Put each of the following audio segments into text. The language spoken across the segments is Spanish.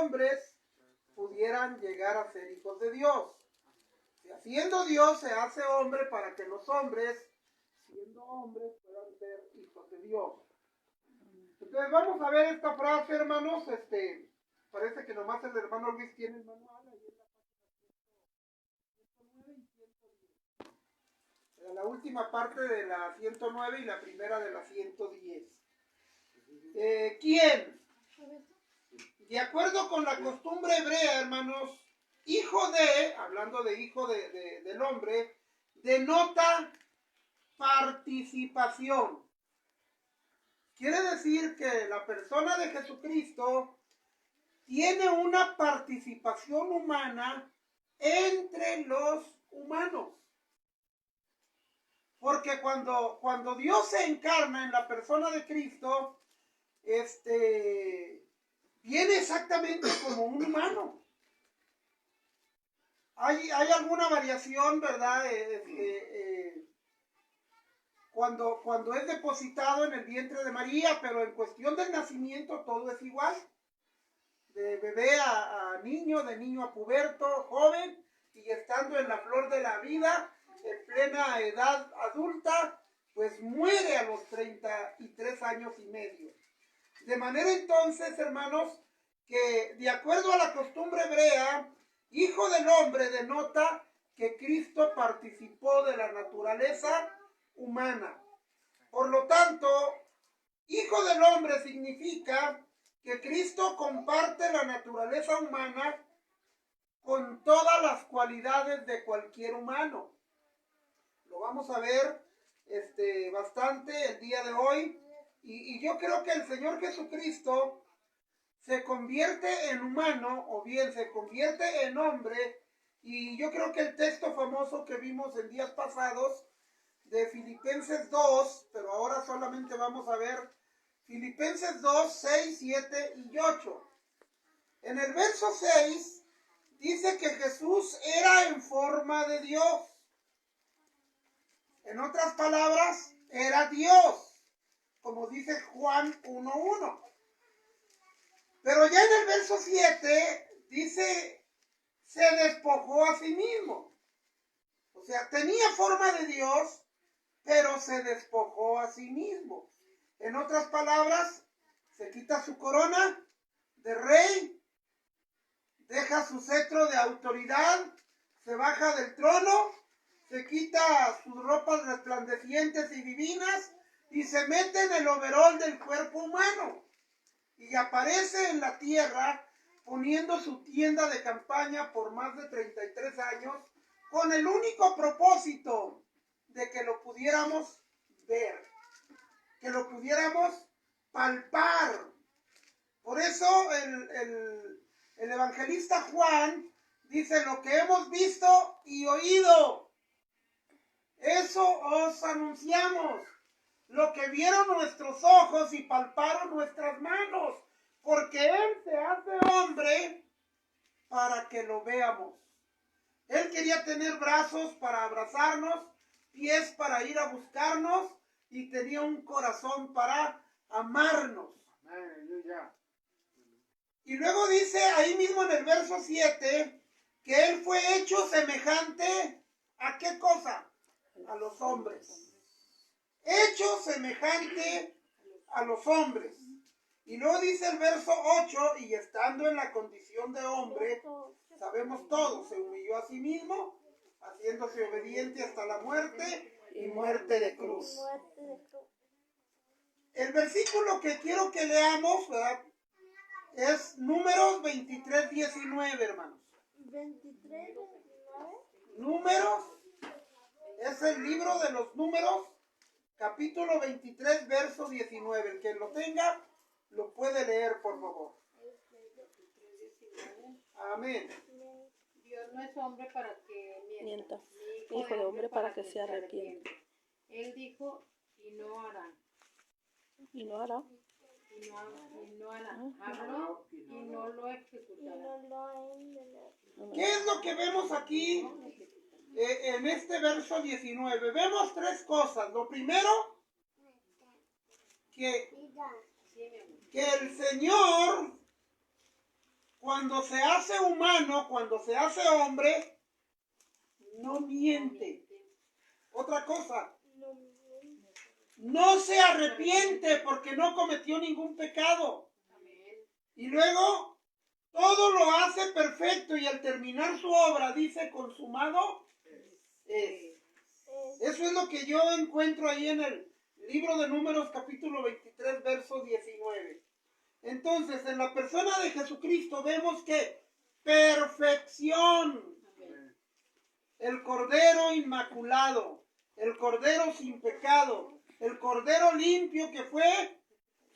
hombres pudieran llegar a ser hijos de Dios. Siendo Dios se hace hombre para que los hombres, siendo hombres, puedan ser hijos de Dios. Entonces vamos a ver esta frase, hermanos. Parece que nomás el hermano Luis tiene el manual. Ahí en la página 109 y 110. La última parte de la 109 y la primera de la 110. ¿Quién? De acuerdo con la costumbre hebrea, hermanos, hijo de, hablando de hijo del hombre, denota participación. Quiere decir que la persona de Jesucristo tiene una participación humana entre los humanos. Porque cuando Dios se encarna en la persona de Cristo, viene exactamente como un humano. Hay alguna variación, ¿verdad? Cuando es depositado en el vientre de María, pero en cuestión del nacimiento todo es igual. De bebé a niño, de niño a puberto, joven, y estando en la flor de la vida, en plena edad adulta, pues muere a los 33 años y medio. De manera entonces, hermanos, que de acuerdo a la costumbre hebrea, hijo del hombre denota que Cristo participó de la naturaleza humana. Por lo tanto, hijo del hombre significa que Cristo comparte la naturaleza humana con todas las cualidades de cualquier humano. Lo vamos a ver bastante el día de hoy. Y yo creo que el Señor Jesucristo se convierte en humano, o bien se convierte en hombre. Y yo creo que el texto famoso que vimos en días pasados, de Filipenses 2, pero ahora solamente vamos a ver Filipenses 2, 6, 7 y 8. En el verso 6 dice que Jesús era en forma de Dios. En otras palabras, era Dios, como dice Juan 1:1. Pero ya en el verso 7 dice, se despojó a sí mismo. O sea, tenía forma de Dios, pero se despojó a sí mismo. En otras palabras, se quita su corona de rey, deja su cetro de autoridad, se baja del trono, se quita sus ropas resplandecientes y divinas y se mete en el overol del cuerpo humano. Y aparece en la tierra poniendo su tienda de campaña por más de 33 años con el único propósito de que lo pudiéramos ver, que lo pudiéramos palpar. Por eso el evangelista Juan dice, lo que hemos visto y oído, eso os anunciamos. Lo que vieron nuestros ojos y palparon nuestras manos, porque Él se hace hombre para que lo veamos. Él quería tener brazos para abrazarnos, pies para ir a buscarnos y tenía un corazón para amarnos. Aleluya. Y luego dice ahí mismo en el verso 7 que Él fue hecho semejante ¿a qué cosa? A los hombres. Hecho semejante a los hombres. Y luego dice el verso 8, y estando en la condición de hombre, sabemos todos, se humilló a sí mismo, haciéndose obediente hasta la muerte y muerte de cruz. El versículo que quiero que leamos, ¿verdad?, es Números 23, 19, hermanos. 23, 19. Números, es el libro de los Números, capítulo 23, verso 19. El que lo tenga, lo puede leer, por favor. Amén. Dios no es hombre para que mienta, ni hijo de hombre para que se arrepienta. Él dijo y no hará. Y no hará. Y no hará. Habló y no lo ejecutará. ¿Qué es lo que vemos aquí en este verso 19? Vemos tres cosas. Lo primero, que el Señor, cuando se hace humano, cuando se hace hombre, no miente. Otra cosa, no se arrepiente porque no cometió ningún pecado. Y luego, todo lo hace perfecto y al terminar su obra dice consumado es. Eso es lo que yo encuentro ahí en el libro de Números capítulo 23, verso 19. Entonces, en la persona de Jesucristo vemos que perfección, el Cordero Inmaculado, el Cordero sin pecado, el Cordero limpio que fue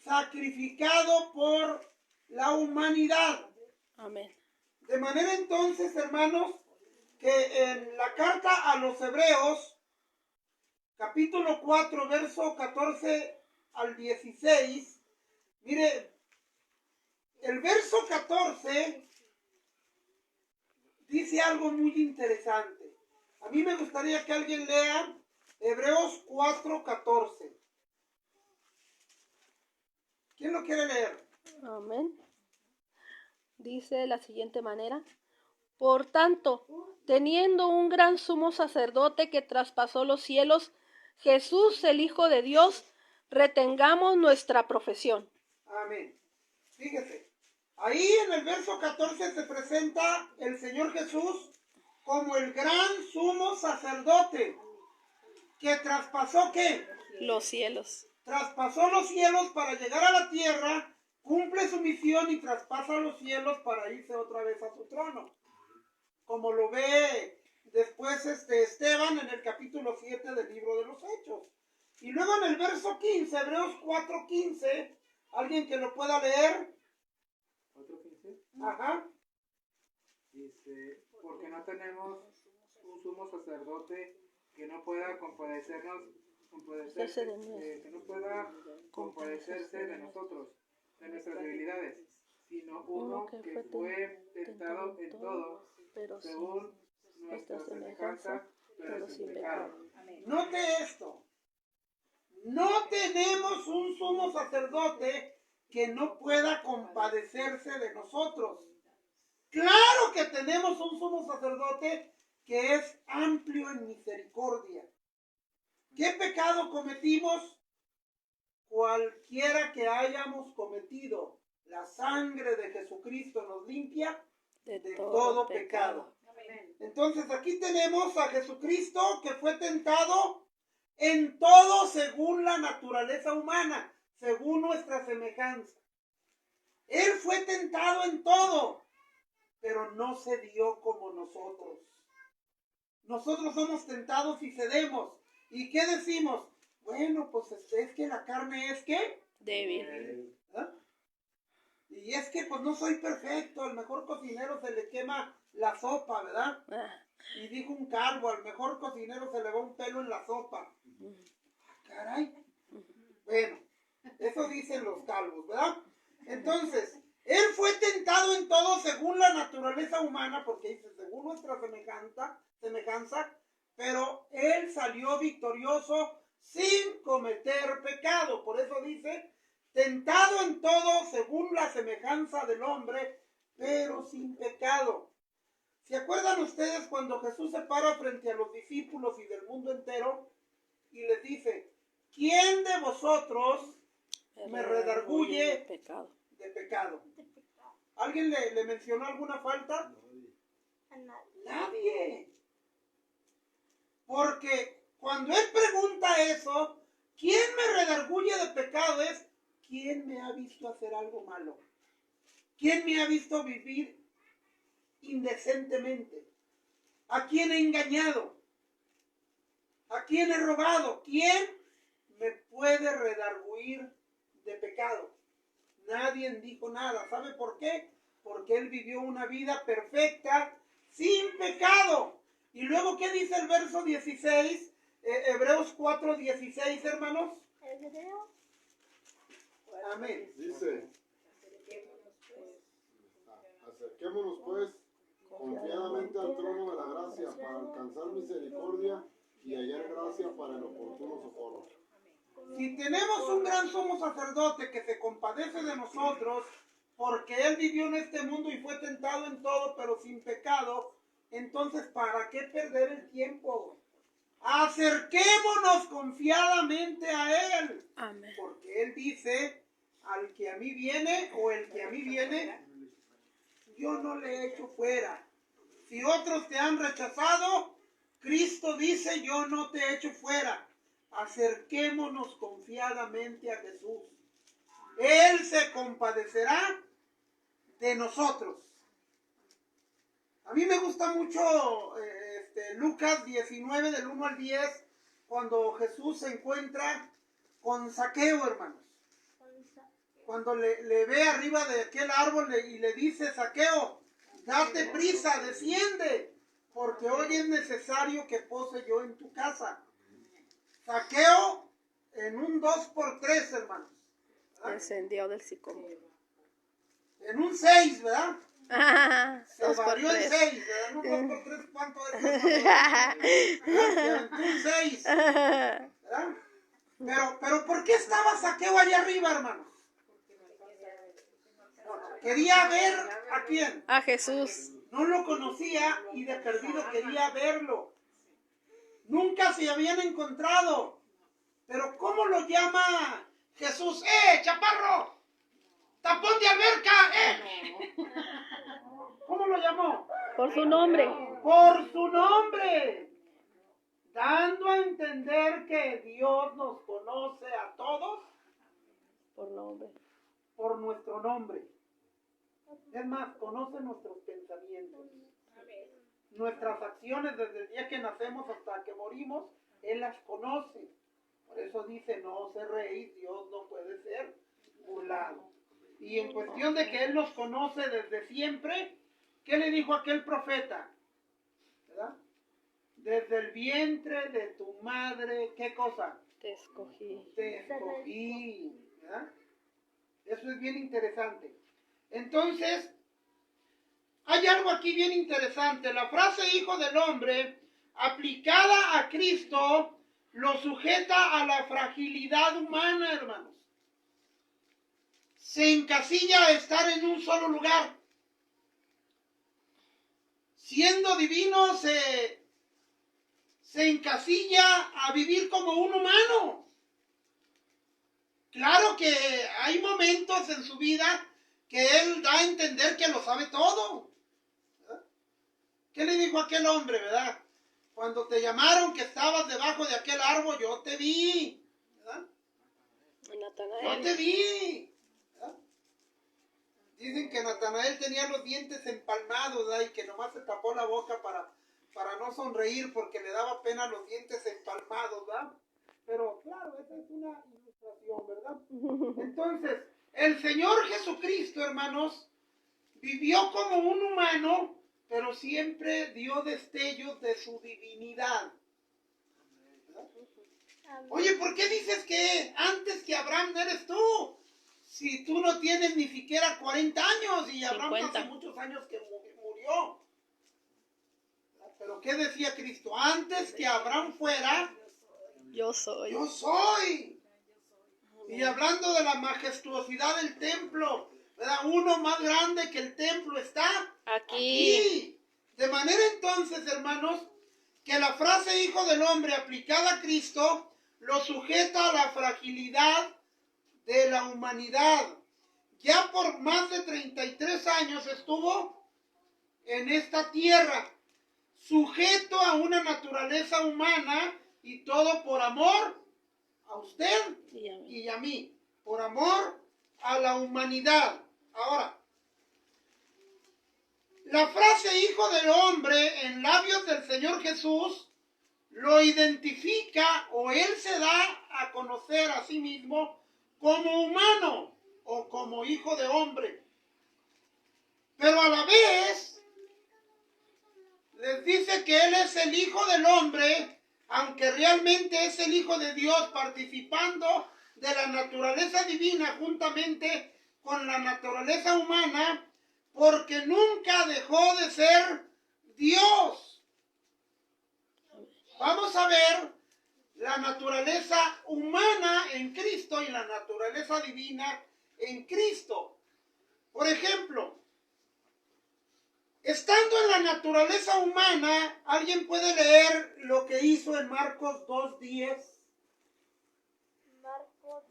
sacrificado por la humanidad. Amén. De manera entonces, hermanos, que en la carta a los Hebreos, capítulo 4, verso 14 al 16, mire, el verso 14 dice algo muy interesante. A mí me gustaría que alguien lea Hebreos 4, 14. ¿Quién lo quiere leer? Amén. Dice de la siguiente manera: por tanto, teniendo un gran sumo sacerdote que traspasó los cielos, Jesús, el Hijo de Dios, retengamos nuestra profesión. Amén. Fíjese, ahí en el verso 14 se presenta el Señor Jesús como el gran sumo sacerdote que traspasó ¿qué? Los cielos. Traspasó los cielos para llegar a la tierra, cumple su misión y traspasa los cielos para irse otra vez a su trono. Como lo ve después Esteban en el capítulo 7 del libro de los Hechos. Y luego en el verso 15, Hebreos 4:15, alguien que lo pueda leer. 4:15. Ajá. Dice, porque no tenemos un sumo sacerdote que no pueda compadecerse de nosotros, de nuestras debilidades, sino uno que fue tentado en todo, pero según nuestra semejanza, pero sin pecado. Note esto. No tenemos un sumo sacerdote que no pueda compadecerse de nosotros. Claro que tenemos un sumo sacerdote que es amplio en misericordia. ¿Qué pecado cometimos? Cualquiera que hayamos cometido, la sangre de Jesucristo nos limpia de todo pecado. Entonces aquí tenemos a Jesucristo que fue tentado en todo según la naturaleza humana, según nuestra semejanza. Él fue tentado en todo, pero no se dio como nosotros. Nosotros somos tentados y cedemos. ¿Y qué decimos? Bueno, pues es que la carne es ¿qué? débil. ¿Ah? Y es que pues no soy perfecto, al mejor cocinero se le quema la sopa, ¿verdad? Y dijo un calvo, al mejor cocinero se le va un pelo en la sopa. Ah, caray. Bueno, eso dicen los calvos, ¿verdad? Entonces, él fue tentado en todo según la naturaleza humana, porque dice según nuestra semejanza, pero él salió victorioso sin cometer pecado. Por eso dice, tentado en todo según la semejanza del hombre, pero sin pecado. ¿Se acuerdan ustedes cuando Jesús se para frente a los discípulos y del mundo entero y les dice, ¿quién de vosotros me redarguye de pecado? ¿Alguien le mencionó alguna falta? Nadie. Porque cuando él pregunta eso, ¿quién me redarguye de pecado? Es, ¿quién me ha visto hacer algo malo? ¿Quién me ha visto vivir indecentemente? ¿A quién he engañado? ¿A quién he robado? ¿Quién me puede redarguir de pecado? Nadie dijo nada. ¿Sabe por qué? Porque él vivió una vida perfecta, sin pecado. Y luego, ¿qué dice el verso 16? Hebreos 4:16, hermanos. Amén. Dice, acerquémonos pues confiadamente al trono de la gracia para alcanzar misericordia y hallar gracia para el oportuno socorro. Si tenemos un gran sumo sacerdote que se compadece de nosotros, porque Él vivió en este mundo y fue tentado en todo, pero sin pecado, entonces ¿para qué perder el tiempo? Acerquémonos confiadamente a Él. Amén. Porque Él dice, al que a mí viene o el que a mí viene, yo no le echo fuera. Si otros te han rechazado, Cristo dice, yo no te echo fuera. Acerquémonos confiadamente a Jesús. Él se compadecerá de nosotros. A mí me gusta mucho Lucas 19 del 1 al 10, cuando Jesús se encuentra con Zaqueo, hermanos. Cuando le ve arriba de aquel árbol y le dice, Zaqueo, date prisa, desciende, porque hoy es necesario que pose yo en tu casa. Zaqueo en un 2x3, hermanos. ¿Verdad? Descendió del sicómoro. En un 6, ¿verdad? Se 2 por varió en 3. 6, ¿verdad? No 2x3, ¿cuánto es? ¿Verdad? Un 6, ¿verdad? Pero ¿por qué estaba Zaqueo allá arriba, hermanos? Quería ver a quién. A Jesús. No lo conocía y de perdido quería verlo. Nunca se habían encontrado. Pero ¿cómo lo llama Jesús? ¡Chaparro! ¡Tapón de alberca! ¿Cómo lo llamó? Por su nombre. Por su nombre. Dando a entender que Dios nos conoce a todos Por nombre. por nuestro nombre. Es más, conoce nuestros pensamientos, nuestras acciones desde el día que nacemos hasta que morimos, Él las conoce. Por eso dice, no os reír, Dios no puede ser burlado. Y en cuestión de que Él nos conoce desde siempre, ¿qué le dijo aquel profeta? ¿Verdad? Desde el vientre de tu madre, ¿qué cosa? Te escogí. Te escogí. ¿Verdad? Eso es bien interesante. Entonces, hay algo aquí bien interesante. La frase hijo del hombre, aplicada a Cristo, lo sujeta a la fragilidad humana, hermanos. Se encasilla a estar en un solo lugar. Siendo divino, se encasilla a vivir como un humano. Claro que hay momentos en su vida que Él da a entender que lo sabe todo. ¿Verdad? ¿Qué le dijo aquel hombre, verdad? Cuando te llamaron que estabas debajo de aquel árbol, yo te vi. ¿Verdad? Natanael. Yo te vi. ¿Verdad? Dicen que Natanael tenía los dientes empalmados, ¿verdad? Y que nomás se tapó la boca para no sonreír porque le daba pena los dientes empalmados, ¿verdad? Pero claro, esa es una ilustración, ¿verdad? Entonces, el Señor Jesucristo, hermanos, vivió como un humano, pero siempre dio destellos de su divinidad. ¿Verdad? Oye, ¿por qué dices que antes que Abraham eres tú? Si tú no tienes ni siquiera 40 años y Abraham 50. hace muchos años que murió. Pero ¿qué decía Cristo? Antes que Abraham fuera, Yo soy. yo soy. Y hablando de la majestuosidad del templo, ¿verdad? Uno más grande que el templo está Aquí. De manera entonces, hermanos, que la frase hijo del hombre aplicada a Cristo lo sujeta a la fragilidad de la humanidad. Ya por más de 33 años estuvo en esta tierra, sujeto a una naturaleza humana y todo por amor a usted y a mí, por amor a la humanidad. Ahora, la frase hijo del hombre en labios del Señor Jesús lo identifica o Él se da a conocer a sí mismo como humano o como hijo de hombre. Pero a la vez les dice que Él es el hijo del hombre, aunque realmente es el hijo de Dios participando de la naturaleza divina juntamente con la naturaleza humana, porque nunca dejó de ser Dios. Vamos a ver la naturaleza humana en Cristo y la naturaleza divina en Cristo. Por ejemplo, estando en la naturaleza humana, ¿alguien puede leer lo que hizo en Marcos 2:10?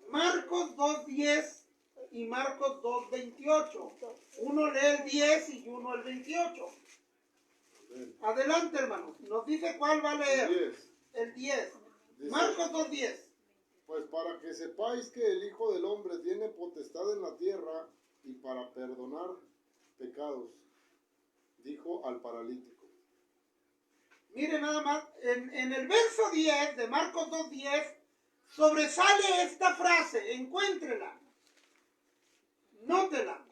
Marcos 2:10 y Marcos 2:28. Uno lee el 10 y uno el 28. Adelante, hermano. Nos dice cuál va a leer. El 10. Marcos 2:10. Pues para que sepáis que el Hijo del Hombre tiene potestad en la tierra y para perdonar pecados, dijo al paralítico. Mire nada más, en el verso 10 de Marcos 2:10 sobresale esta frase, encuéntrela, nótela.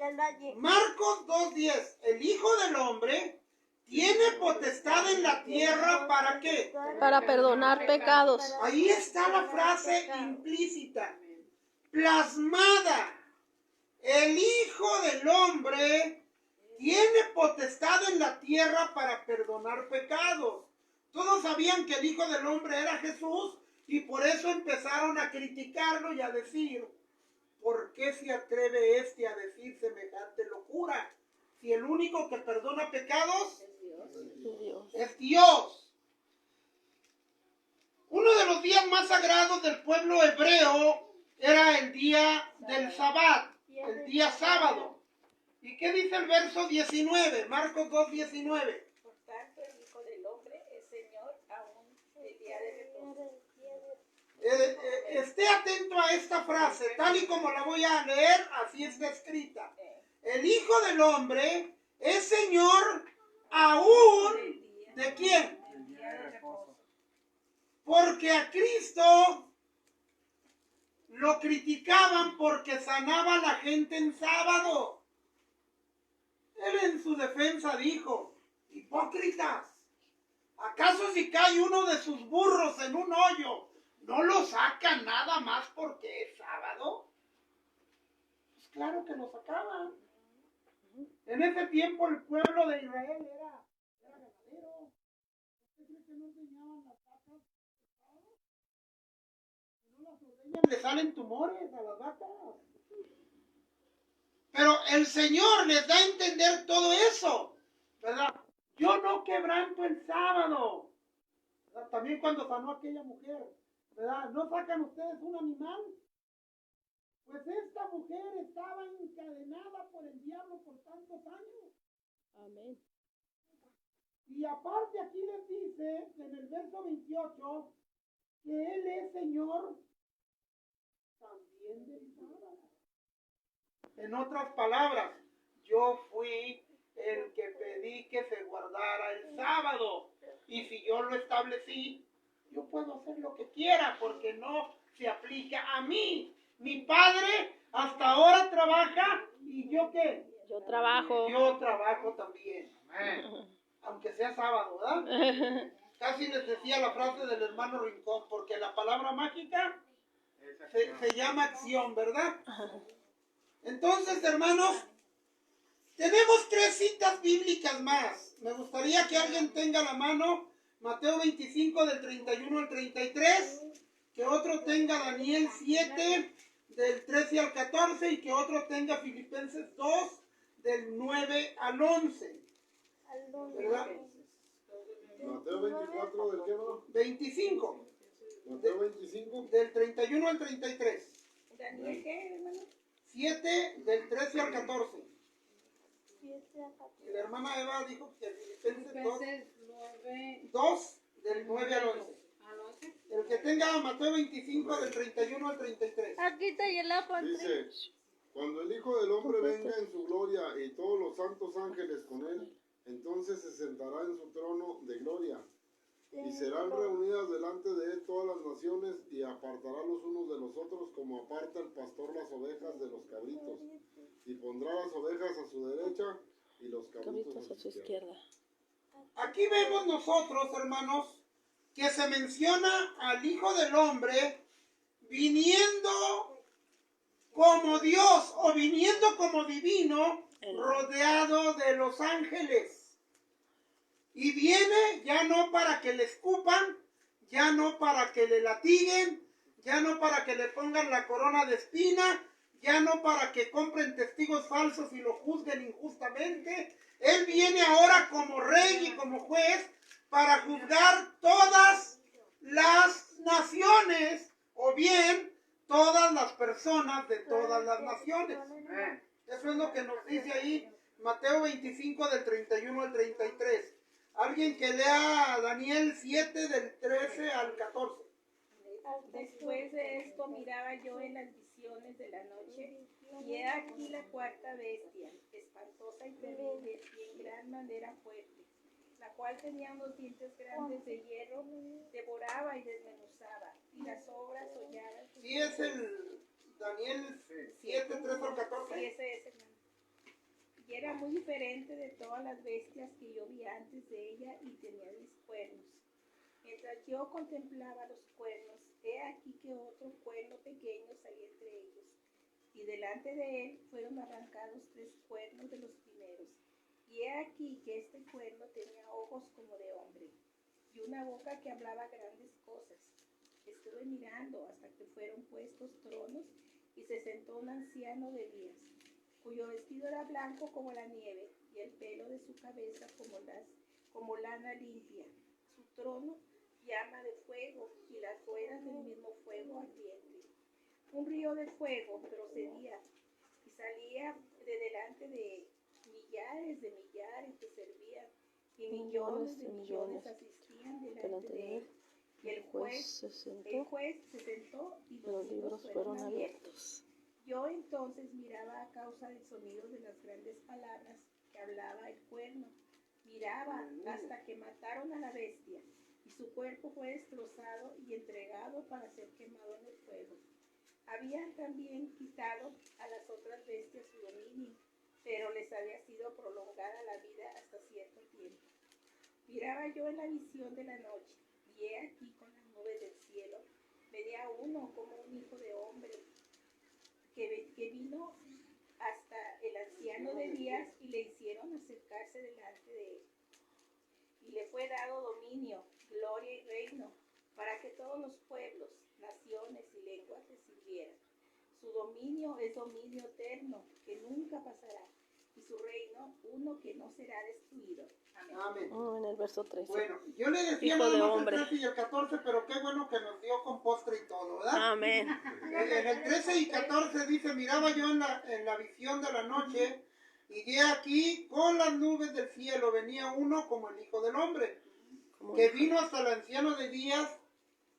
Marcos 2:10, el Hijo del Hombre tiene potestad en la tierra, ¿para qué? Para perdonar pecados. Ahí está la frase implícita, plasmada. El Hijo del Hombre tiene potestad en la tierra para perdonar pecados. Todos sabían que el Hijo del Hombre era Jesús y por eso empezaron a criticarlo y a decir, ¿por qué se atreve este a decir semejante locura? Si el único que perdona pecados es Dios. Uno de los días más sagrados del pueblo hebreo era el día del Sabbat, el día sábado. ¿Y qué dice el verso 19? Marcos 2:19. Por tanto, el Hijo del Hombre es Señor aún del día de reposo. Esté atento a esta frase, tal y como la voy a leer, así está escrita. El Hijo del Hombre es Señor aún ¿de quién? El día de reposo. Porque a Cristo lo criticaban porque sanaba a la gente en sábado. Él en su defensa dijo, hipócritas, ¿acaso si cae uno de sus burros en un hoyo, no lo sacan nada más porque es sábado? Pues claro que lo sacaban. En ese tiempo el pueblo de Israel era ganadero. ¿Usted cree que no enseñaban las vacas? Si no las ordeñan, le salen tumores a las vacas. Pero el Señor les da a entender todo eso, ¿verdad? Yo no quebranto el sábado. ¿Verdad? También cuando sanó aquella mujer, ¿verdad? ¿No sacan ustedes un animal? Pues esta mujer estaba encadenada por el diablo por tantos años. Amén. Y aparte aquí les dice, en el verso 28, que Él es Señor también del sábado. En otras palabras, yo fui el que pedí que se guardara el sábado. Y si yo lo establecí, yo puedo hacer lo que quiera porque no se aplica a mí. Mi padre hasta ahora trabaja y yo ¿qué? Yo trabajo. Yo trabajo también. Amén. Aunque sea sábado, ¿verdad? Casi les decía la frase del hermano Rincón, porque la palabra mágica se llama acción, ¿verdad? Entonces, hermanos, tenemos 3 citas bíblicas más. Me gustaría que alguien tenga a la mano Mateo 25 del 31 al 33, que otro tenga Daniel 7 del 13 al 14 y que otro tenga Filipenses 2 del 9 al 11. ¿Verdad? Mateo 24 del qué, no? 25 Mateo 25. del 31 al 33. ¿Daniel qué, hermano? 7 del 13 al 14. Y la hermana Eva dijo que Filipenses 2 del 9 al 11. El que tenga Mateo 25 del 31 al 33. Aquí está y el agua. Dice, cuando el Hijo del Hombre venga en su gloria y todos los santos ángeles con él, entonces se sentará en su trono de gloria. Y serán reunidas delante de él todas las naciones y apartará los unos de los otros como aparta el pastor las ovejas de los cabritos. Y pondrá las ovejas a su derecha y los cabritos a su izquierda. Aquí vemos nosotros, hermanos, que se menciona al Hijo del Hombre viniendo como Dios o viniendo como divino, rodeado de los ángeles. Y viene ya no para que le escupan, ya no para que le latiguen, ya no para que le pongan la corona de espina, ya no para que compren testigos falsos y lo juzguen injustamente. Él viene ahora como rey y como juez para juzgar todas las naciones, o bien todas las personas de todas las naciones. Eso es lo que nos dice ahí Mateo 25 del 31 al 33. Alguien que lea Daniel 7 del 13 al 14. Después de esto miraba yo en las visiones de la noche, y he aquí la cuarta bestia, espantosa y terrible, y en gran manera fuerte, la cual tenía unos dientes grandes de hierro, devoraba y desmenuzaba, y las obras holladas. Sí, es el Daniel 7, 13 al 14. Sí, ese es, hermano. Y era muy diferente de todas las bestias que yo vi antes de ella, y tenía 10 cuernos. Mientras yo contemplaba los cuernos, he aquí que otro cuerno pequeño salía entre ellos, y delante de él fueron arrancados 3 cuernos de los primeros. Y he aquí que este cuerno tenía ojos como de hombre, y una boca que hablaba grandes cosas. Estuve mirando hasta que fueron puestos tronos, y se sentó un anciano de días, cuyo vestido era blanco como la nieve, y el pelo de su cabeza como lana limpia. Su trono llama de fuego, y las ruedas del mismo fuego ardiente. Un río de fuego procedía y salía de delante de él. Millares de millares que servían, y millones de millones asistían delante de él. Y el juez se sentó y los libros fueron abiertos. Yo entonces miraba a causa del sonido de las grandes palabras que hablaba el cuerno. Miraba hasta que mataron a la bestia, y su cuerpo fue destrozado y entregado para ser quemado en el fuego. Habían también quitado a las otras bestias su dominio, pero les había sido prolongada la vida hasta cierto tiempo. Miraba yo en la visión de la noche, y he aquí con las nubes del cielo venía uno como un hijo de hombre, que vino hasta el anciano de días, y le hicieron acercarse delante de él. Y le fue dado dominio, gloria y reino, para que todos los pueblos, naciones y lenguas le sirvieran. Su dominio es dominio eterno, que nunca pasará, y su reino uno que no será destruido. Amén. Amén. En el verso 13. Bueno, yo le decía Hijo de nada más hombre. el 13 y el 14, pero qué bueno que nos dio con postre y todo, ¿verdad? Amén. En el 13 y 14 dice, miraba yo en la visión de la noche, y he aquí con las nubes del cielo venía uno como el Hijo del Hombre, que vino hasta el anciano de días,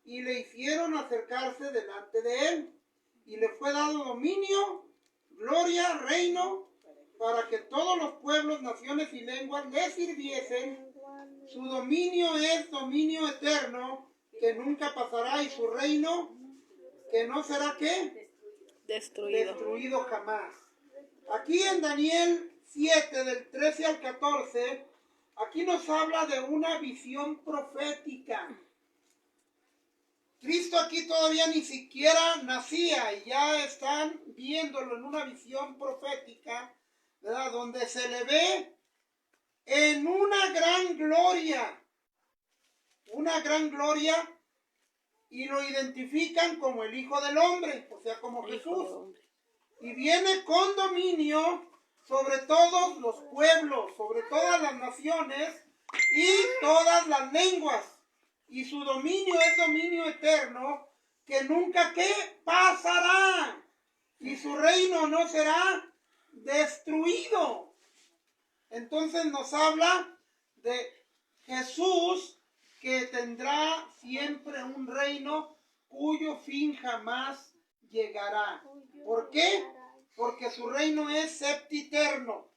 y le hicieron acercarse delante de él, y le fue dado dominio, gloria, reino, para que todos los pueblos, naciones y lenguas le sirviesen. Su dominio es dominio eterno, que nunca pasará, y su reino, que no será ¿qué? Destruido jamás. Aquí en Daniel 7, del 13 al 14, aquí nos habla de una visión profética. Cristo aquí todavía ni siquiera nacía, y ya están viéndolo en una visión profética, ¿verdad? Donde se le ve en una gran gloria, y lo identifican como el Hijo del Hombre, o sea, como Jesús. Y viene con dominio sobre todos los pueblos, sobre todas las naciones y todas las lenguas. Y su dominio es dominio eterno, que nunca ¿qué? Pasará. Y su reino no será destruido. Entonces nos habla de Jesús, que tendrá siempre un reino cuyo fin jamás llegará. ¿Por qué? Porque su reino es septiterno.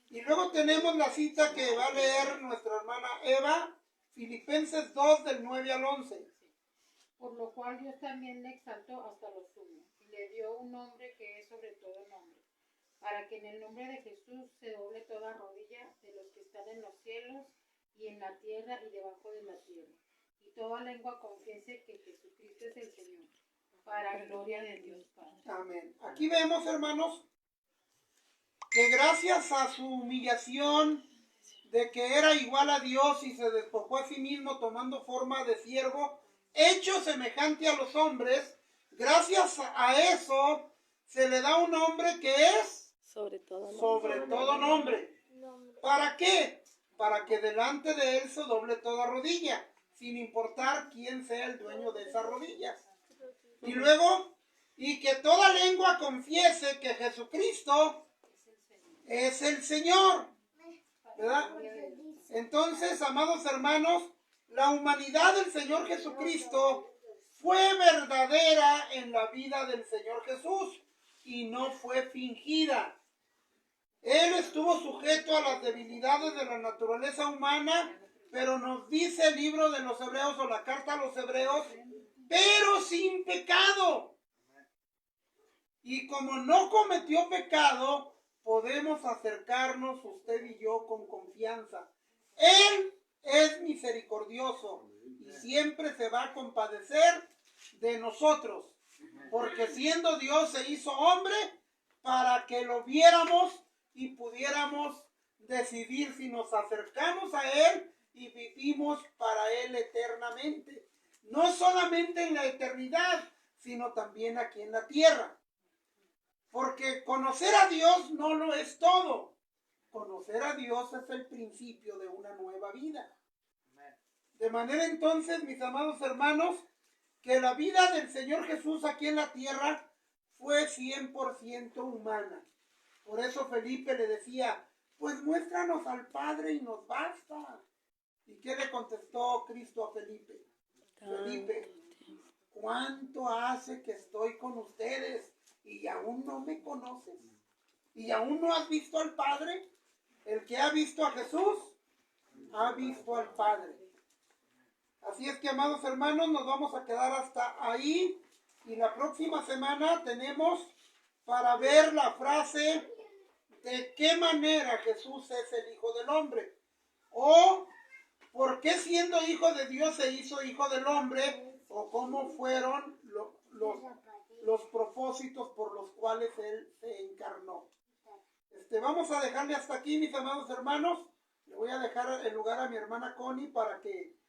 Y luego tenemos la cita que va a leer nuestra hermana Eva, Filipenses 2, del 9 al 11. Por lo cual Dios también le exaltó hasta lo sumo, y le dio un nombre que es sobre todo nombre, para que en el nombre de Jesús se doble toda rodilla de los que están en los cielos y en la tierra y debajo de la tierra, y toda lengua confiese que Jesucristo es el Señor, para gloria de Dios Padre. Amén. Aquí vemos, hermanos, que gracias a su humillación de que era igual a Dios y se despojó a sí mismo tomando forma de siervo, hecho semejante a los hombres, gracias a eso se le da un nombre que es Sobre todo. sobre todo nombre. ¿Para qué? Para que delante de él se doble toda rodilla, sin importar quién sea el dueño de esas rodillas. Y luego, y que toda lengua confiese que Jesucristo es el Señor. ¿Verdad? Entonces, amados hermanos, la humanidad del Señor Jesucristo fue verdadera en la vida del Señor Jesús y no fue fingida. Él estuvo sujeto a las debilidades de la naturaleza humana, pero nos dice el libro de los Hebreos o la carta a los Hebreos, pero sin pecado. Y como no cometió pecado, podemos acercarnos usted y yo con confianza. Él es misericordioso y siempre se va a compadecer de nosotros, porque siendo Dios se hizo hombre para que lo viéramos y pudiéramos decidir si nos acercamos a Él y vivimos para Él eternamente. No solamente en la eternidad, sino también aquí en la tierra. Porque conocer a Dios no lo es todo. Conocer a Dios es el principio de una nueva vida. De manera entonces, mis amados hermanos, que la vida del Señor Jesús aquí en la tierra fue 100% humana. Por eso Felipe le decía, pues muéstranos al Padre y nos basta. ¿Y qué le contestó Cristo a Felipe? Felipe, ¿cuánto hace que estoy con ustedes y aún no me conoces? ¿Y aún no has visto al Padre? El que ha visto a Jesús, ha visto al Padre. Así es que, amados hermanos, nos vamos a quedar hasta ahí. Y la próxima semana tenemos para ver la frase de qué manera Jesús es el Hijo del Hombre. O por qué siendo Hijo de Dios se hizo Hijo del Hombre. O cómo fueron los propósitos por los cuales Él se encarnó. Vamos a dejarle hasta aquí, mis amados hermanos. Le voy a dejar el lugar a mi hermana Connie para que